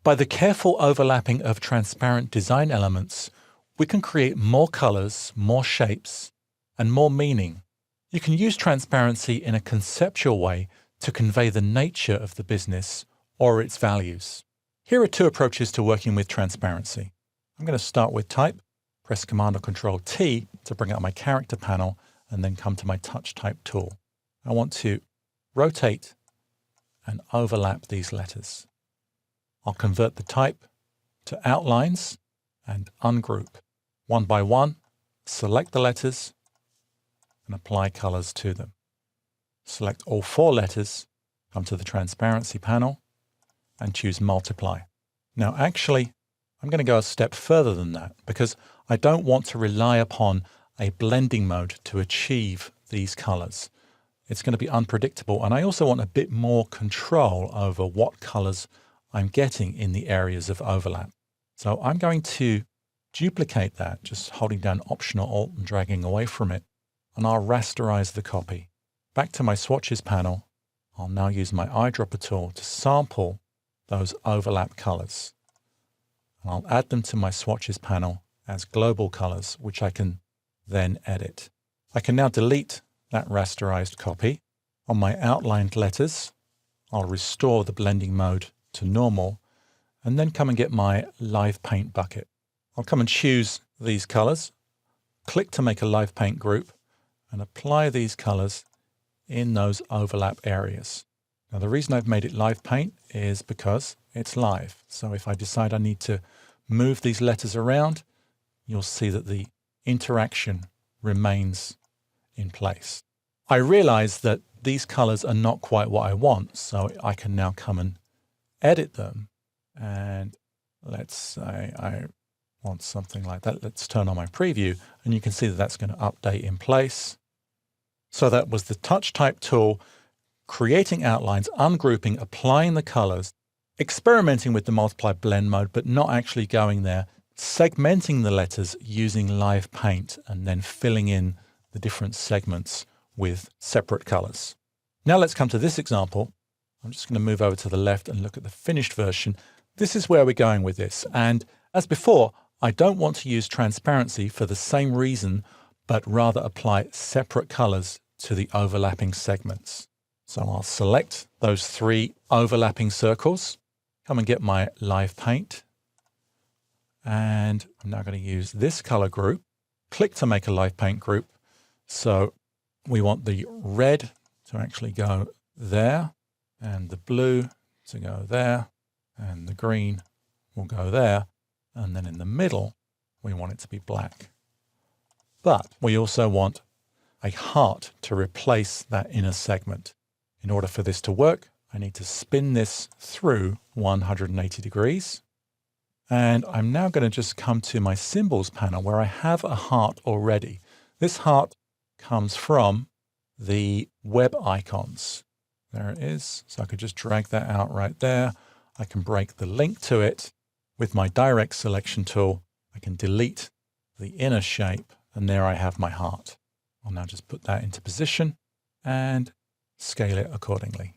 By the careful overlapping of transparent design elements, we can create more colors, more shapes, and more meaning. You can use transparency in a conceptual way to convey the nature of the business or its values. Here are two approaches to working with transparency. I'm going to start with type, press Command or Control T to bring up my character panel, and then come to my touch type tool. I want to rotate and overlap these letters. I'll convert the type to outlines and ungroup. One by one, select the letters and apply colors to them. Select all 4 letters, come to the transparency panel and choose multiply. Now actually, I'm going to go a step further than that because I don't want to rely upon a blending mode to achieve these colors. It's going to be unpredictable, and I also want a bit more control over what colors I'm getting in the areas of overlap. So I'm going to duplicate that, just holding down Option or Alt and dragging away from it, and I'll rasterize the copy. Back to my swatches panel, I'll now use my eyedropper tool to sample those overlap colors. And I'll add them to my swatches panel as global colors, which I can then edit. I can now delete that rasterized copy. On my outlined letters, I'll restore the blending mode to normal, and then come and get my live paint bucket. I'll come and choose these colors, click to make a live paint group, and apply these colors in those overlap areas. Now the reason I've made it live paint is because it's live. So if I decide I need to move these letters around, you'll see that the interaction remains in place. I realize that these colors are not quite what I want, so I can now come and edit them. And let's say I want something like that. Let's turn on my preview, and you can see that that's going to update in place. So that was the touch type tool, creating outlines, ungrouping, applying the colors, experimenting with the multiply blend mode, but not actually going there, segmenting the letters using live paint, and then filling in the different segments with separate colors. Now let's come to this example. I'm just going to move over to the left and look at the finished version. This is where we're going with this. And as before, I don't want to use transparency for the same reason, but rather apply separate colors to the overlapping segments. So I'll select those 3 overlapping circles, come and get my live paint. And I'm now going to use this color group, click to make a live paint group. So we want the red to actually go there, and the blue to go there, and the green will go there. And then in the middle, we want it to be black. But we also want a heart to replace that inner segment. In order for this to work, I need to spin this through 180 degrees. And I'm now going to just come to my symbols panel where I have a heart already. This heart comes from the web icons. There it is. So I could just drag that out right there. I can break the link to it. With my direct selection tool, I can delete the inner shape, and there I have my heart. I'll now just put that into position and scale it accordingly.